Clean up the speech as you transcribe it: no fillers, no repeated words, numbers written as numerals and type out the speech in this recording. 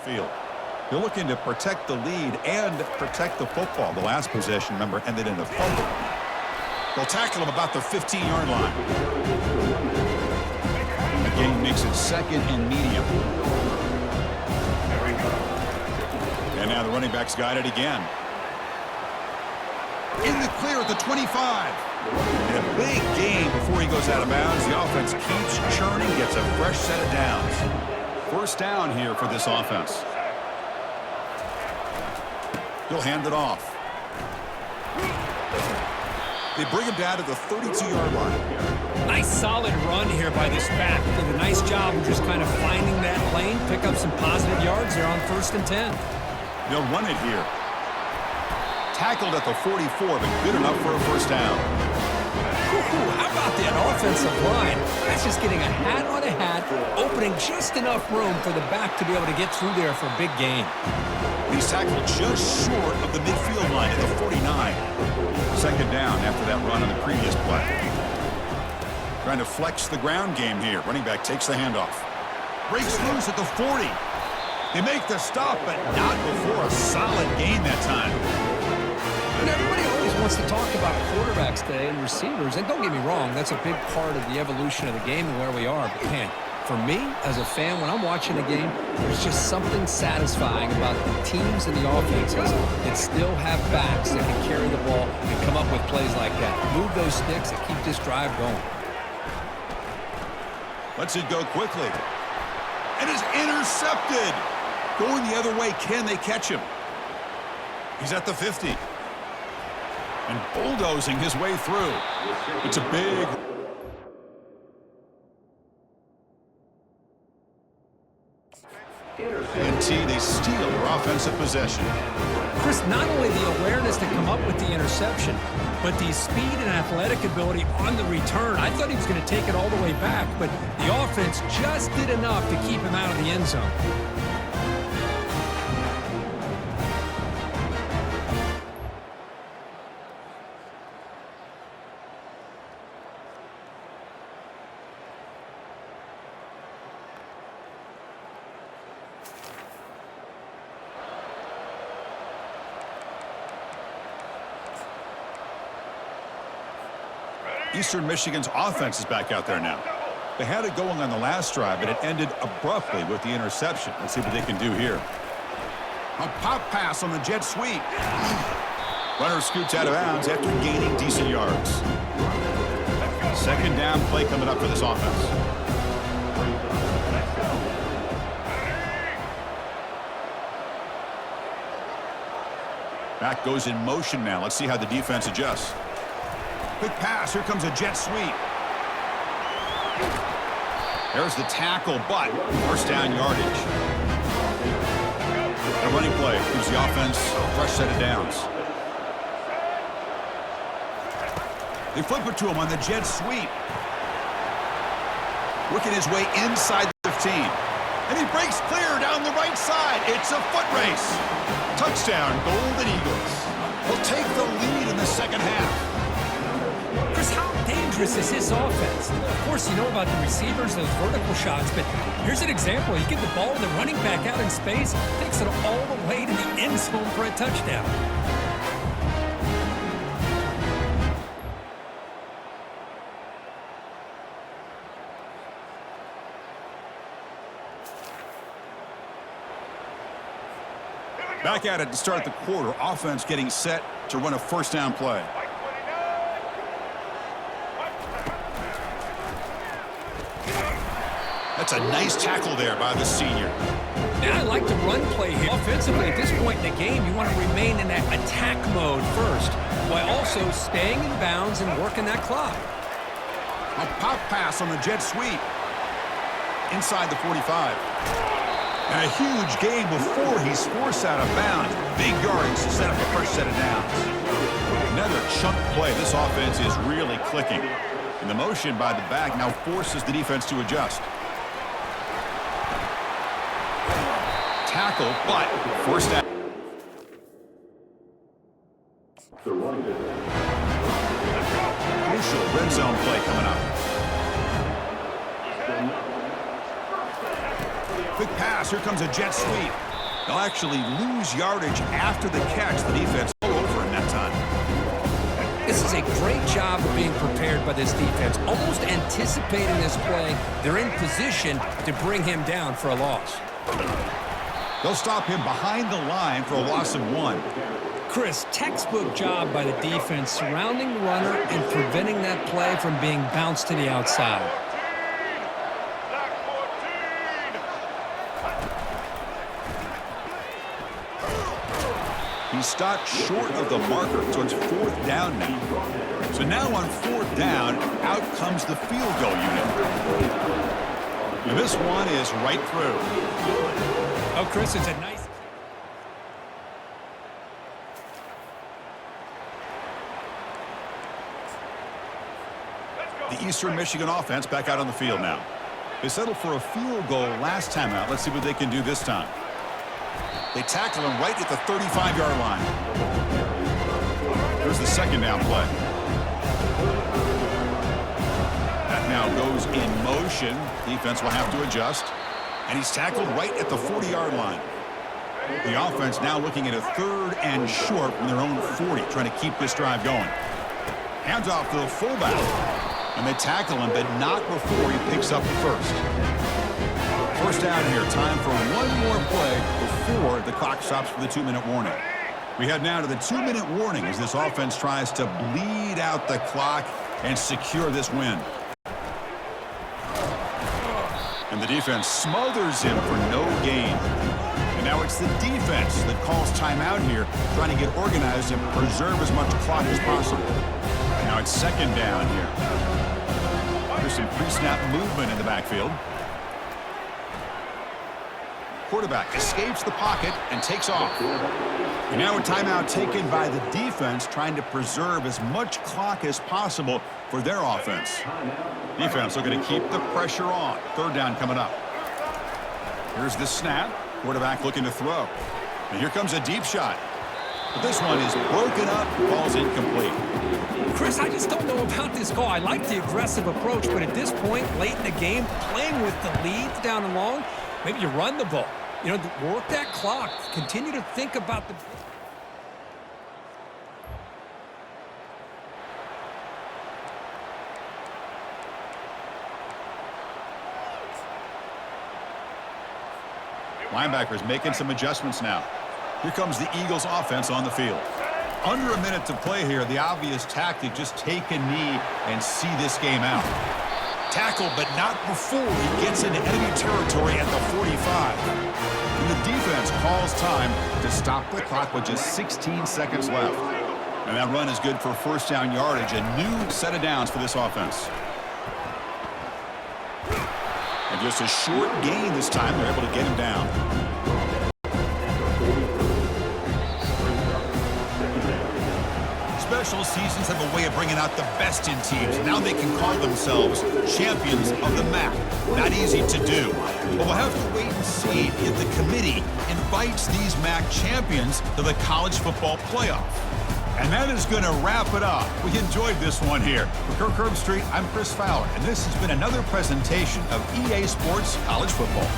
field. They're looking to protect the lead and protect the football. The last possession, remember, ended in a fumble. They'll tackle him about the 15-yard line. The game makes it second and medium. And now the running back's got it again. In the clear at the 25. And a big game before he goes out of bounds. The offense keeps churning, gets a fresh set of downs. First down here for this offense. He'll hand it off. They bring him down to the 32-yard line. Nice solid run here by this back. Did a nice job of just kind of finding that lane, pick up some positive yards there on 1st and 10. They'll run it here. Tackled at the 44, but good enough for a first down. How about that offensive line? That's just getting a hat on a hat, opening just enough room for the back to be able to get through there for a big gain. He's tackled just short of the midfield line at the 49. Second down after that run on the previous play. Trying to flex the ground game here. Running back takes the handoff. Breaks loose at the 40. They make the stop, but not before a solid gain that time. And everybody always wants to talk about quarterbacks today and receivers. And don't get me wrong, that's a big part of the evolution of the game and where we are. But, man, for me, as a fan, when I'm watching a game, there's just something satisfying about the teams and the offenses that still have backs that can carry the ball and come up with plays like that. Move those sticks and keep this drive going. Lets it go quickly. And is intercepted. Going the other way, can they catch him? He's at the 50. And bulldozing his way through. It's a big... they steal their offensive possession. Chris, not only the awareness to come up with the interception, but the speed and athletic ability on the return. I thought he was going to take it all the way back, but the offense just did enough to keep him out of the end zone. Eastern Michigan's offense is back out there now. They had it going on the last drive, but it ended abruptly with the interception. Let's see what they can do here. A pop pass on the jet sweep. Runner scoots out of bounds after gaining decent yards. Second down play coming up for this offense. Back goes in motion now. Let's see how the defense adjusts. Quick pass. Here comes a jet sweep. There's the tackle, but first down yardage. A running play gives the offense a fresh set of downs. They flip it to him on the jet sweep. Working his way inside the 15. And he breaks clear down the right side. It's a foot race. Touchdown, Golden Eagles. Will take the lead in the second half. Chris, how dangerous is this offense? Of course, you know about the receivers, those vertical shots, but here's an example. You get the ball to the running back out in space, takes it all the way to the end zone for a touchdown. Back at it to start the quarter. Offense getting set to run a first down play. That's a nice tackle there by the senior. And I like the run play here. Offensively, at this point in the game, you want to remain in that attack mode first, while also staying in bounds and working that clock. A pop pass on the jet sweep. Inside the 45. And a huge gain before he's forced out of bounds. Big yardage to set up the first set of downs. Another chunk play. This offense is really clicking. And the motion by the back now forces the defense to adjust. Tackle, but first down. Crucial red zone play coming up. Quick pass. Here comes a jet sweep. They'll actually lose yardage after the catch. The defense all over in that time. This is a great job of being prepared by this defense, almost anticipating this play. They're in position to bring him down for a loss. They'll stop him behind the line for a loss of 1. Chris, textbook job by the defense surrounding the runner and preventing that play from being bounced to the outside. He's stopped short of the marker, so it's 4th down now. So now on 4th down, out comes the field goal unit. And this one is right through. Oh, Chris, it's a nice... The Eastern Michigan offense back out on the field now. They settled for a field goal last time out. Let's see what they can do this time. They tackle him right at the 35-yard line. There's the 2nd down play. That now goes in motion. Defense will have to adjust. And he's tackled right at the 40-yard line. The offense now looking at a 3rd and short from their own 40, trying to keep this drive going. Hands off to the fullback. And they tackle him, but not before he picks up the first. 1st down here. Time for one more play before the clock stops for the 2-minute warning. We head now to the 2-minute warning as this offense tries to bleed out the clock and secure this win. And the defense smothers him for no gain. And now it's the defense that calls timeout here, trying to get organized and preserve as much clock as possible. Now it's 2nd down here. There's some pre-snap movement in the backfield. Quarterback escapes the pocket and takes off. And now a timeout taken by the defense, trying to preserve as much clock as possible for their offense. Defense looking to keep the pressure on. 3rd down coming up. Here's the snap. Quarterback looking to throw. And here comes a deep shot. But this one is broken up. Ball's incomplete. Chris, I just don't know about this call. I like the aggressive approach, but at this point, late in the game, playing with the leads down and long, maybe you run the ball. You know, work that clock. Continue to think about the... Linebackers making some adjustments now. Here comes the Eagles offense on the field. Under a minute to play here, the obvious tactic, just take a knee and see this game out. Tackle, but not before he gets into enemy territory at the 45. And the defense calls time to stop the clock with just 16 seconds left. And that run is good for 1st down yardage, a new set of downs for this offense. And just a short gain this time, they're able to get him down. Special seasons have a way of bringing out the best in teams. Now they can call themselves champions of the MAC. Not easy to do. But we'll have to wait and see if the committee invites these MAC champions to the college football playoff. And that is going to wrap it up. We enjoyed this one here. For Kirk Herbstreit, I'm Chris Fowler, and this has been another presentation of EA Sports College Football.